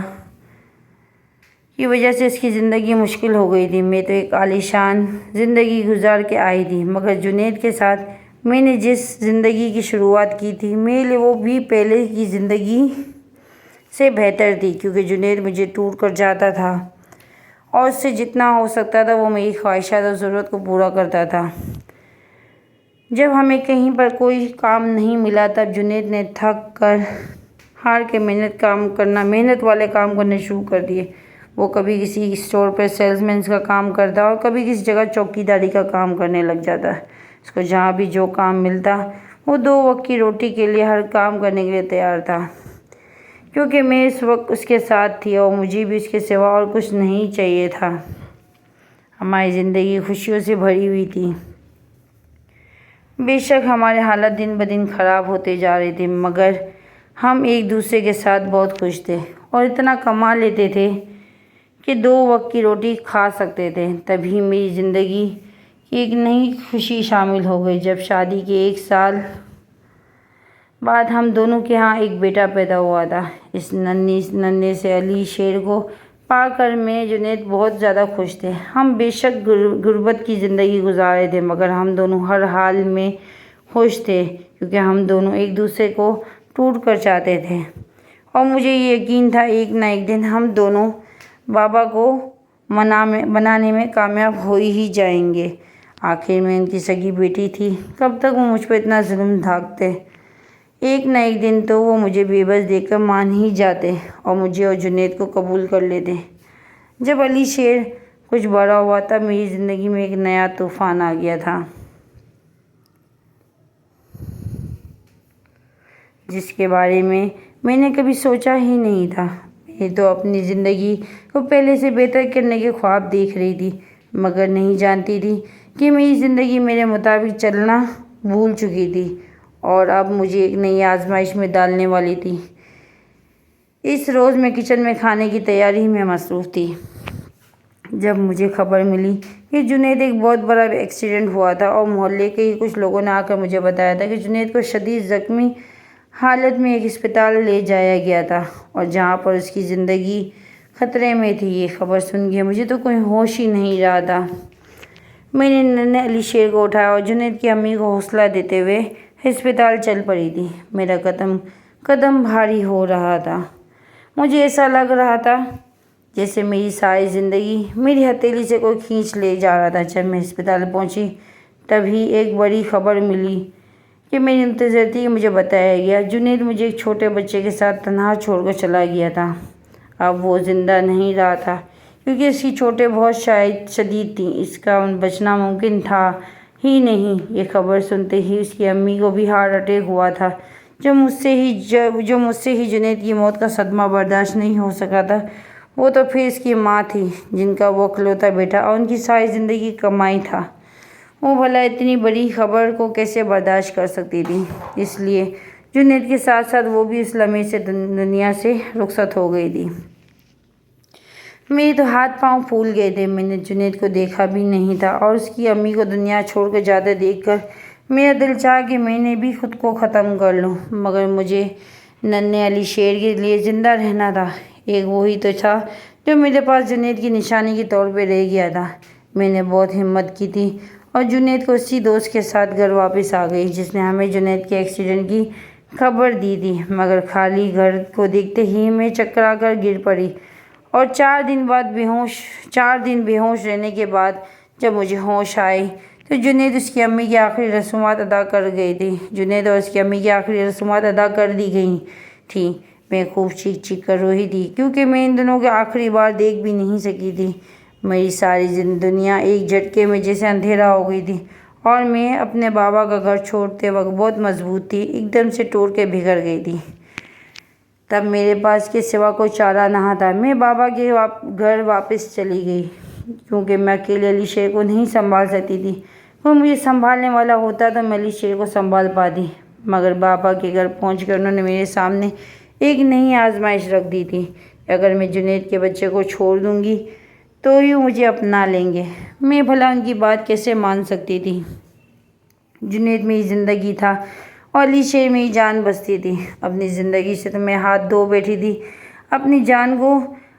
کی وجہ سے اس کی زندگی مشکل ہو گئی تھی۔ میں تو ایک عالیشان زندگی گزار کے آئی تھی، مگر جنید کے ساتھ میں نے جس زندگی کی شروعات کی تھی میرے لیے وہ بھی پہلے کی زندگی سے بہتر تھی، کیونکہ جنید مجھے ٹور کر جاتا تھا اور اس سے جتنا ہو سکتا تھا وہ میری خواہشات اور ضرورت کو پورا کرتا تھا۔ جب ہمیں کہیں پر کوئی کام نہیں ملا تب جنید نے تھک کر ہار کے محنت والے کام کرنے شروع کر دیے۔ وہ کبھی کسی اسٹور پر سیلز مین کا کام کرتا اور کبھی کسی جگہ چوکیداری کا کام کرنے لگ جاتا۔ اس کو جہاں بھی جو کام ملتا وہ 2 وقت کی روٹی کے لیے ہر کام کرنے کے لیے تیار تھا، کیونکہ میں اس وقت اس کے ساتھ تھی اور مجھے بھی اس کے سوا اور کچھ نہیں چاہیے تھا۔ ہماری زندگی خوشیوں سے بھری ہوئی تھی۔ بے شک ہمارے حالات دن بدن خراب ہوتے جا رہے تھے، مگر ہم ایک دوسرے کے ساتھ بہت خوش تھے اور اتنا کما لیتے تھے کہ 2 وقت کی روٹی کھا سکتے تھے۔ تبھی میری زندگی کی ایک نئی خوشی شامل ہو گئی جب شادی کے 1 سال بعد ہم دونوں کے ہاں ایک بیٹا پیدا ہوا تھا۔ اس ننھے سے علی شیر کو پا کر میں جنید بہت زیادہ خوش تھے۔ ہم بے شک غربت کی زندگی گزار رہے تھے، مگر ہم دونوں ہر حال میں خوش تھے، کیونکہ ہم دونوں ایک دوسرے کو ٹور کر چاہتے تھے اور مجھے یہ یقین تھا ایک نہ ایک دن ہم دونوں بابا کو بنانے میں کامیاب ہو ہی جائیں گے۔ آخر میں ان کی سگی بیٹی تھی، کب تک وہ مجھ پر اتنا ظلم ڈھاکتے؟ ایک نہ ایک دن تو وہ مجھے بے بس دیکھ کر مان ہی جاتے اور مجھے اور جنید کو قبول کر لیتے۔ جب علی شیر کچھ بڑا ہوا تب میری زندگی میں ایک نیا طوفان آ گیا تھا، جس کے بارے میں نے کبھی سوچا ہی نہیں تھا۔ میں تو اپنی زندگی کو پہلے سے بہتر کرنے کے خواب دیکھ رہی تھی، مگر نہیں جانتی تھی کہ میری زندگی میرے مطابق چلنا بھول چکی تھی اور اب مجھے ایک نئی آزمائش میں ڈالنے والی تھی۔ اس روز میں کچن میں کھانے کی تیاری میں مصروف تھی جب مجھے خبر ملی کہ جنید ایک بہت بڑا ایکسیڈنٹ ہوا تھا اور محلے کے ہی کچھ لوگوں نے آ کر مجھے بتایا تھا کہ جنید کو شدید زخمی حالت میں ایک ہسپتال لے جایا گیا تھا اور جہاں پر اس کی زندگی خطرے میں تھی۔ یہ خبر سن کے مجھے تو کوئی ہوش ہی نہیں رہا تھا۔ میں نے ننھے علی شیر کو اٹھایا اور جنید کی امی کو حوصلہ دیتے ہوئے ہسپتال چل پڑی تھی۔ میرا قدم بھاری ہو رہا تھا۔ مجھے ایسا لگ رہا تھا جیسے میری ساری زندگی میری ہتھیلی سے کوئی کھینچ لے جا رہا تھا۔ جب میں ہسپتال پہنچی تبھی ایک بڑی خبر ملی کہ میری انتظار تھی کہ مجھے بتایا گیا جنید مجھے ایک چھوٹے بچے کے ساتھ تنہا چھوڑ کر چلا گیا تھا۔ اب وہ زندہ نہیں رہا تھا کیونکہ اس کی چوٹیں بہت شدید تھیں، اس کا بچنا ممکن تھا ہی نہیں۔ یہ خبر سنتے ہی اس کی امی کو بھی ہارٹ اٹیک ہوا تھا۔ جو مجھ سے ہی جنید کی موت کا صدمہ برداشت نہیں ہو سکا تھا، وہ تو پھر اس کی ماں تھی، جن کا وہ اکلوتا بیٹا اور ان کی ساری زندگی کمائی تھا۔ وہ بھلا اتنی بڑی خبر کو کیسے برداشت کر سکتی تھی؟ اس لیے جنید کے ساتھ ساتھ وہ بھی اس لمحے سے دنیا سے رخصت ہو گئی تھی۔ میرے تو ہاتھ پاؤں پھول گئے تھے۔ میں نے جنید کو دیکھا بھی نہیں تھا اور اس کی امی کو دنیا چھوڑ کر جاتے دیکھ کر میرا دل چاہا کہ میں نے بھی خود کو ختم کر لوں، مگر مجھے ننھے علی شیر کے لیے زندہ رہنا تھا۔ ایک وہی تو تھا جو میرے پاس جنید کی نشانی کے طور پہ رہ گیا تھا۔ میں نے بہت ہمت کی تھی اور جنید کو اسی دوست کے ساتھ گھر واپس آ گئی جس نے ہمیں جنید کے ایکسیڈنٹ کی خبر دی تھی، مگر خالی گھر کو دیکھتے ہی میں چکرا کر گر پڑی اور 4 دن بے ہوش رہنے کے بعد جب مجھے ہوش آئی تو جنید اس کی امی کی آخری رسومات ادا کر گئی تھی۔ جنید اور اس کی امی کی آخری رسومات ادا کر دی گئی تھیں۔ میں خوب چیخ کر روئی تھی کیونکہ میں ان دونوں کو آخری بار دیکھ بھی نہیں سکی تھی۔ میری ساری دنیا ایک جھٹکے میں جیسے اندھیرا ہو گئی تھی اور میں اپنے بابا کا گھر چھوڑتے وقت بہت مضبوط تھی، ایک دم سے ٹوٹ کے بکھر گئی تھی۔ تب میرے پاس کے سوا کوئی چارہ نہ تھا۔ میں بابا کے گھر واپس چلی گئی کیونکہ میں اکیلے علی شیر کو نہیں سنبھال سکتی تھی۔ وہ مجھے سنبھالنے والا ہوتا تو میں علی شیر کو سنبھال پاتی، مگر بابا کے گھر پہنچ کر انہوں نے میرے سامنے ایک نئی آزمائش رکھ دی تھی کہ اگر میں جنید کے بچے کو چھوڑ دوں گی تو یہ مجھے اپنا لیں گے۔ میں بھلا ان کی بات کیسے مان سکتی تھی؟ جنید میری زندگی تھا اور علی شیر میری جان بستی تھی۔ اپنی زندگی سے تو میں ہاتھ دھو بیٹھی تھی، اپنی جان کو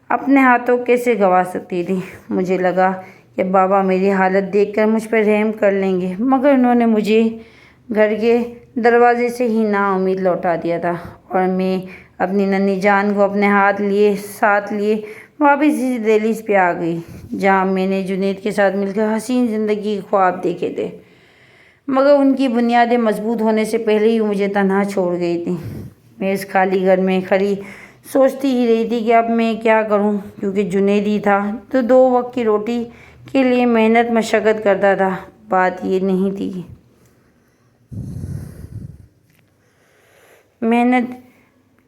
اپنے ہاتھوں کیسے گنوا سکتی تھی؟ مجھے لگا کہ بابا میری حالت دیکھ کر مجھ پر رحم کر لیں گے، مگر انہوں نے مجھے گھر کے دروازے سے ہی نا امید لوٹا دیا تھا، اور میں اپنی ننھی جان کو اپنے ساتھ لیے واپس اسی دہلیز پہ آ گئی جہاں میں نے جنید کے ساتھ مل کر حسین زندگی کے خواب دیکھے تھے، مگر ان کی بنیادیں مضبوط ہونے سے پہلے ہی مجھے تنہا چھوڑ گئی تھی۔ میں اس خالی گھر میں کھڑی سوچتی ہی رہی تھی کہ اب میں کیا کروں، کیونکہ جنید ہی تھا تو 2 وقت کی روٹی کے لیے محنت مشقت کرتا تھا۔ بات یہ نہیں تھی محنت،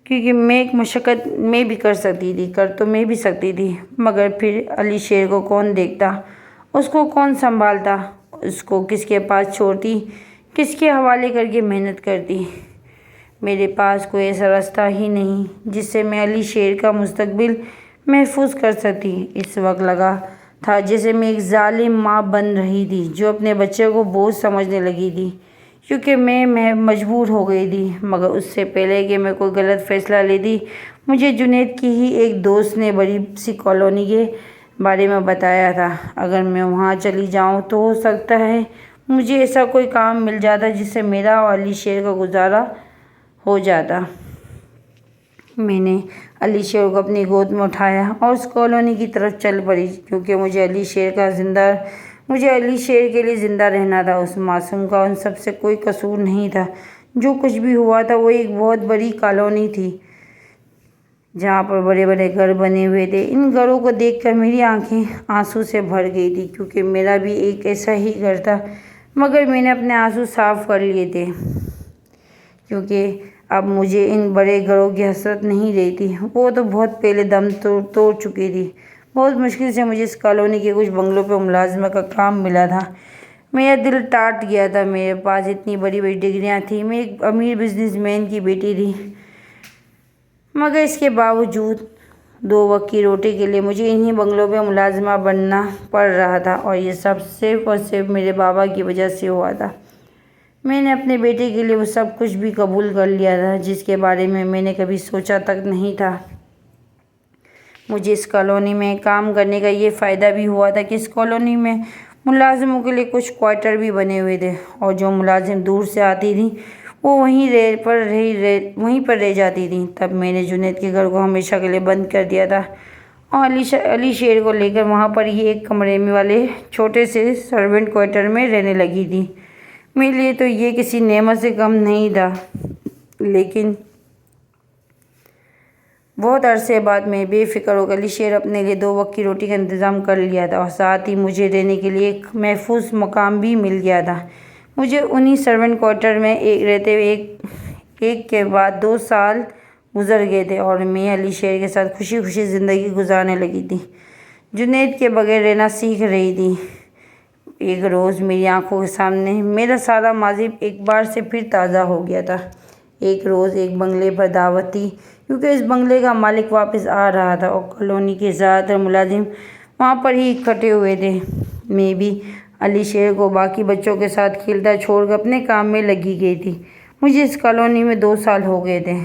کیونکہ میں مشقت میں بھی کر سکتی تھی، میں بھی سکتی تھی، مگر پھر علی شیر کو کون دیکھتا، اس کو کون سنبھالتا، اس کو کس کے پاس چھوڑتی، کس کے حوالے کر کے محنت کرتی؟ میرے پاس کوئی ایسا راستہ ہی نہیں جس سے میں علی شیر کا مستقبل محفوظ کر سکتی۔ اس وقت لگا تھا جیسے میں ایک ظالم ماں بن رہی تھی جو اپنے بچے کو بوجھ سمجھنے لگی تھی، کیونکہ میں مجبور ہو گئی تھی۔ مگر اس سے پہلے کہ میں کوئی غلط فیصلہ لیتی، مجھے جنید کی ہی ایک دوست نے بڑی سی کالونی کے بارے میں بتایا تھا۔ اگر میں وہاں چلی جاؤں تو ہو سکتا ہے مجھے ایسا کوئی کام مل جاتا جس سے میرا اور علی شیر کا گزارا ہو جاتا۔ میں نے علی شیر کو اپنی گود میں اٹھایا اور اس کالونی کی طرف چل پڑی، کیونکہ مجھے علی شیر کے لیے زندہ رہنا تھا۔ اس معصوم کا ان سب سے کوئی قصور نہیں تھا۔ جو کچھ بھی ہوا تھا وہ ایک بہت بڑی کالونی تھی جہاں پر بڑے بڑے گھر بنے ہوئے تھے۔ ان گھروں کو دیکھ کر میری آنکھیں آنسو سے بھر گئی تھی، کیونکہ میرا بھی ایک ایسا ہی گھر تھا، مگر میں نے اپنے آنسو صاف کر لیے تھے، کیونکہ اب مجھے ان بڑے گھروں کی حسرت نہیں رہی تھی، وہ تو بہت پہلے دم توڑ چکی تھی۔ بہت مشکل سے مجھے اس کالونی کے کچھ بنگلوں پہ ملازمت کا کام ملا تھا۔ میرا دل ٹاٹ گیا تھا۔ میرے پاس اتنی بڑی بڑی ڈگریاں تھیں، میں ایک امیر بزنس مین کی بیٹی تھی، مگر اس کے باوجود 2 وقت کی روٹی کے لیے مجھے انہی بنگلوں پہ ملازمہ بننا پڑ رہا تھا، اور یہ سب صرف اور صرف میرے بابا کی وجہ سے ہوا تھا۔ میں نے اپنے بیٹے کے لیے وہ سب کچھ بھی قبول کر لیا تھا جس کے بارے میں نے کبھی سوچا تک نہیں تھا۔ مجھے اس کالونی میں کام کرنے کا یہ فائدہ بھی ہوا تھا کہ اس کالونی میں ملازموں کے لیے کچھ کوارٹر بھی بنے ہوئے تھے، اور جو ملازم دور سے آتی تھیں وہ وہیں پر رہ جاتی تھیں۔ تب میں نے جنید کے گھر کو ہمیشہ کے لیے بند کر دیا تھا اور علی شیر کو لے کر وہاں پر ہی ایک کمرے والے چھوٹے سے سرونٹ کوارٹر میں رہنے لگی تھی۔ میرے لیے تو یہ کسی نعمت سے کم نہیں تھا، لیکن بہت عرصے بعد میں بے فکر ہو کر علی شیر اپنے لیے 2 وقت کی روٹی کا انتظام کر لیا تھا، اور ساتھ ہی مجھے رہنے کے لیے ایک محفوظ مقام بھی مل گیا تھا۔ مجھے انہی سرونٹ کوارٹر میں رہتے ہوئے ایک کے بعد 2 سال گزر گئے تھے، اور میں علی شیر کے ساتھ خوشی خوشی زندگی گزارنے لگی تھی، جنید کے بغیر رہنا سیکھ رہی تھی۔ ایک روز میری آنکھوں کے سامنے میرا سارا ماضی ایک بار سے پھر تازہ ہو گیا تھا۔ ایک روز ایک بنگلے پر دعوت تھی، کیونکہ اس بنگلے کا مالک واپس آ رہا تھا، اور کالونی کے زیادہ تر ملازم وہاں پر ہی اکٹھے ہوئے تھے۔ میں بھی علی شیر کو باقی بچوں کے ساتھ کھیلتا چھوڑ کر اپنے کام میں لگی گئی تھی۔ مجھے اس کالونی میں 2 سال ہو گئے تھے،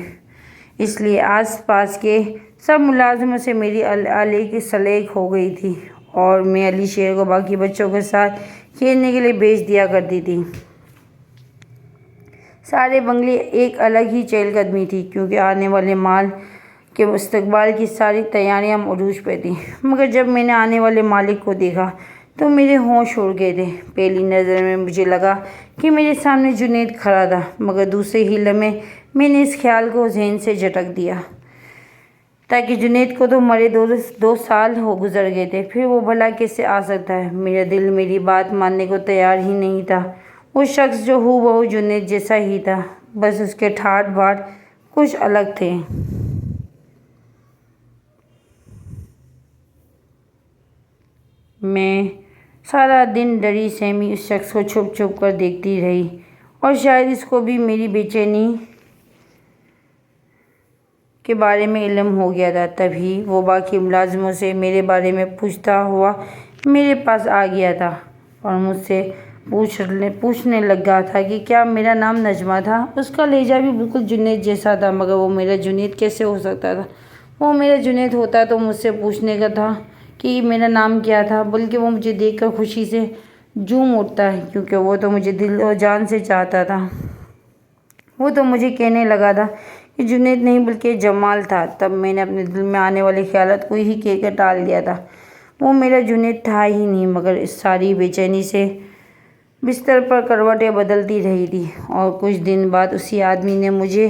اس لیے آس پاس کے سب ملازموں سے میری علیحدگی سلیق ہو گئی تھی، اور میں علی شیر کو باقی بچوں کے ساتھ کھیلنے کے لیے بھیج دیا کرتی تھی۔ سارے بنگلے ایک الگ ہی چہل قدمی تھی، کیونکہ آنے والے مال کے استقبال کی ساری تیاریاں عروج پہ تھیں۔ مگر جب میں نے آنے والے مالک کو دیکھا تو میرے ہوش اڑ گئے تھے۔ پہلی نظر میں مجھے لگا کہ میرے سامنے جنید کھڑا تھا، مگر دوسرے ہی لمحے میں نے اس خیال کو ذہن سے جھٹک دیا تاکہ جنید کو تو مرے 2 سال گزر گئے تھے، پھر وہ بھلا کیسے آ سکتا ہے؟ میرا دل میری بات ماننے کو تیار ہی نہیں تھا۔ وہ شخص جو ہو بہو جنید جیسا ہی تھا، بس اس کے ٹھاٹ بھاٹ کچھ الگ تھے۔ میں سارا دن ڈری سہمی اس شخص کو چھپ چھپ کر دیکھتی رہی اور شاید اس کو بھی میری بے چینی کے بارے میں علم ہو گیا تھا۔ تبھی وہ باقی ملازموں سے میرے بارے میں پوچھتا ہوا میرے پاس آ گیا تھا اور مجھ سے پوچھنے لگا تھا کہ کیا میرا نام نجمہ تھا۔ اس کا لہجہ بھی بالکل جنید جیسا تھا، مگر وہ میرا جنید کیسے ہو سکتا تھا؟ وہ میرا جنید ہوتا تو مجھ سے پوچھنے کا تھا کہ میرا نام کیا تھا، بلکہ وہ مجھے دیکھ کر خوشی سے جھوم اٹھتا کیونکہ وہ تو مجھے دل و جان سے چاہتا تھا۔ وہ تو مجھے کہنے لگا تھا کہ جنید نہیں بلکہ جمال تھا۔ تب میں نے اپنے دل میں آنے والے خیالات کو ہی کہہ کر ٹال دیا تھا۔ وہ میرا جنید تھا ہی نہیں، مگر اس ساری بے چینی سے بستر پر کروٹیں بدلتی رہی تھی۔ اور کچھ دن بعد اسی آدمی نے مجھے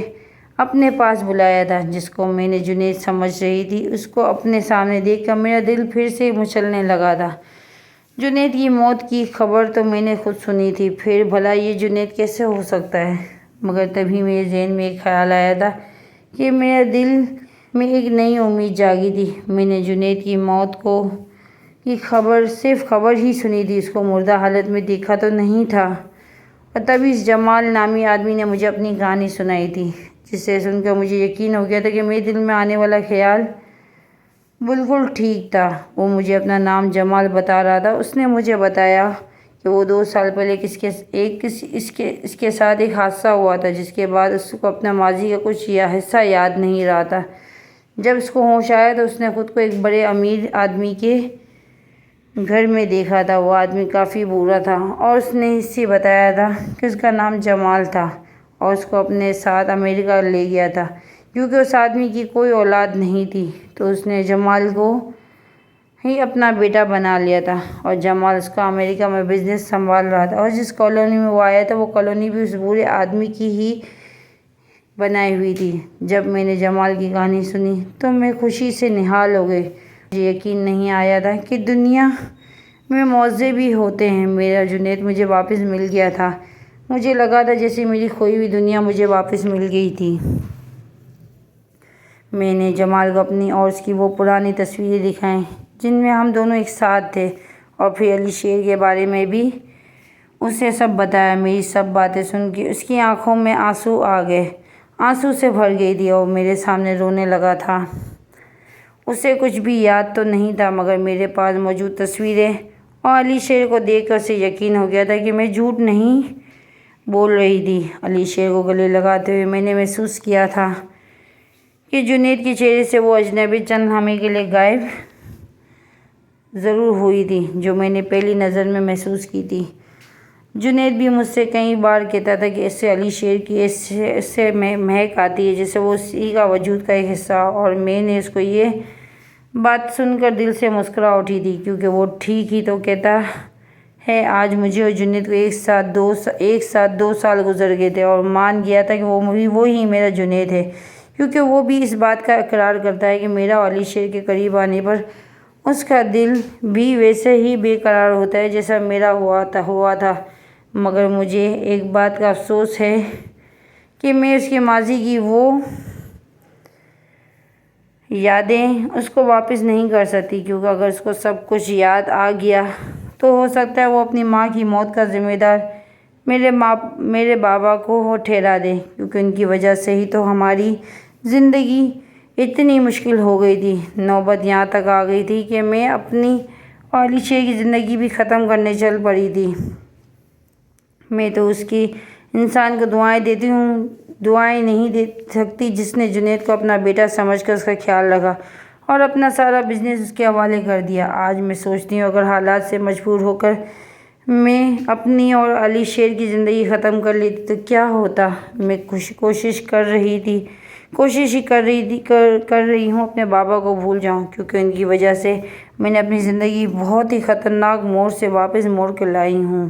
اپنے پاس بلایا تھا جس کو میں نے جنید سمجھ رہی تھی۔ اس کو اپنے سامنے دیکھ کر میرا دل پھر سے مچلنے لگا تھا۔ جنید کی موت کی خبر تو میں نے خود سنی تھی، پھر بھلا یہ جنید کیسے ہو سکتا ہے؟ مگر تبھی میرے ذہن میں ایک خیال آیا تھا کہ میرے دل میں ایک نئی امید جاگی تھی۔ میں نے جنید کی موت کی خبر صرف خبر ہی سنی تھی، اس کو مردہ حالت میں دیکھا تو نہیں تھا۔ اور تبھی اس جمال نامی آدمی نے مجھے اپنی کہانی سنائی تھی، جسے سن کر مجھے یقین ہو گیا تھا کہ میرے دل میں آنے والا خیال بالکل ٹھیک تھا۔ وہ مجھے اپنا نام جمال بتا رہا تھا۔ اس نے مجھے بتایا کہ وہ 2 سال پہلے اس کے ساتھ ایک حادثہ ہوا تھا، جس کے بعد اس کو اپنا ماضی کا کچھ حصہ یاد نہیں رہا تھا۔ جب اس کو ہوش آیا تو اس نے خود کو ایک بڑے امیر آدمی کے گھر میں دیکھا تھا۔ وہ آدمی کافی بوڑھا تھا اور اس نے اسے بتایا تھا کہ اس کا نام جمال تھا اور اس کو اپنے ساتھ امریکہ لے گیا تھا کیونکہ اس آدمی کی کوئی اولاد نہیں تھی۔ تو اس نے جمال کو ہی اپنا بیٹا بنا لیا تھا اور جمال اس کا امریکہ میں بزنس سنبھال رہا تھا۔ اور جس کالونی میں وہ آیا تھا وہ کالونی بھی اس بوڑھے آدمی کی ہی بنائی ہوئی تھی۔ جب میں نے جمال کی کہانی سنی تو میں خوشی سے نہال ہو گئی۔ مجھے یقین نہیں آیا تھا کہ دنیا میں معجزے بھی ہوتے ہیں۔ میرا جنید مجھے واپس مل گیا تھا۔ مجھے لگا تھا جیسے میری کھوئی ہوئی دنیا مجھے واپس مل گئی تھی۔ میں نے جمال کو اپنی اور اس کی وہ پرانی تصویریں دکھائیں جن میں ہم دونوں ایک ساتھ تھے، اور پھر علی شیر کے بارے میں بھی اسے سب بتایا۔ میری سب باتیں سن کے اس کی آنکھوں میں آنسو سے بھر گئی تھی اور میرے سامنے رونے لگا تھا۔ اسے کچھ بھی یاد تو نہیں تھا، مگر میرے پاس موجود تصویریں اور علی شیر کو دیکھ کر اسے یقین ہو گیا تھا کہ میں جھوٹ نہیں بول رہی تھی۔ علی شیر کو گلے لگاتے ہوئے میں نے محسوس کیا تھا کہ جنید کے چہرے سے وہ اجنبی چند لمحے کے لیے غائب ضرور ہوئی تھی جو میں نے پہلی نظر میں محسوس کی تھی۔ جنید بھی مجھ سے کئی بار کہتا تھا کہ اس سے علی شیر کی ایسے مہک آتی ہے جیسے وہ اسی کا وجود کا ایک حصہ ہو، اور میں نے اس کو یہ بات سن کر دل سے مسکرا اٹھی تھی کیونکہ وہ ٹھیک ہی تو کہتا ہے۔ آج مجھے اور جنید کو ایک ساتھ 2 سال گزر گئے تھے اور مان گیا تھا کہ وہی میرا جنید ہے، کیونکہ وہ بھی اس بات کا اقرار کرتا ہے کہ میرا اور علی شیر کے قریب آنے پر اس کا دل بھی ویسے ہی بے قرار ہوتا ہے جیسا میرا ہوا تھا۔ مگر مجھے ایک بات کا افسوس ہے کہ میں اس کے ماضی کی وہ یادیں اس کو واپس نہیں کر سکتی، کیونکہ اگر اس کو سب کچھ یاد آ گیا تو ہو سکتا ہے وہ اپنی ماں کی موت کا ذمہ دار میرے بابا کو ٹھہرا دے، کیونکہ ان کی وجہ سے ہی تو ہماری زندگی اتنی مشکل ہو گئی تھی۔ نوبت یہاں تک آ گئی تھی کہ میں اپنی اور علی شیر کی زندگی بھی ختم کرنے چل پڑی تھی۔ میں تو اس کی انسان کو دعائیں دیتی ہوں، دعائیں نہیں دے سکتی جس نے جنید کو اپنا بیٹا سمجھ کر اس کا خیال رکھا اور اپنا سارا بزنس اس کے حوالے کر دیا۔ آج میں سوچتی ہوں اگر حالات سے مجبور ہو کر میں اپنی اور علی شیر کی زندگی ختم کر لیتی تو کیا ہوتا۔ میں کوشش کر رہی ہوں اپنے بابا کو بھول جاؤں، کیونکہ ان کی وجہ سے میں نے اپنی زندگی بہت ہی خطرناک موڑ سے واپس موڑ کے لائی ہوں۔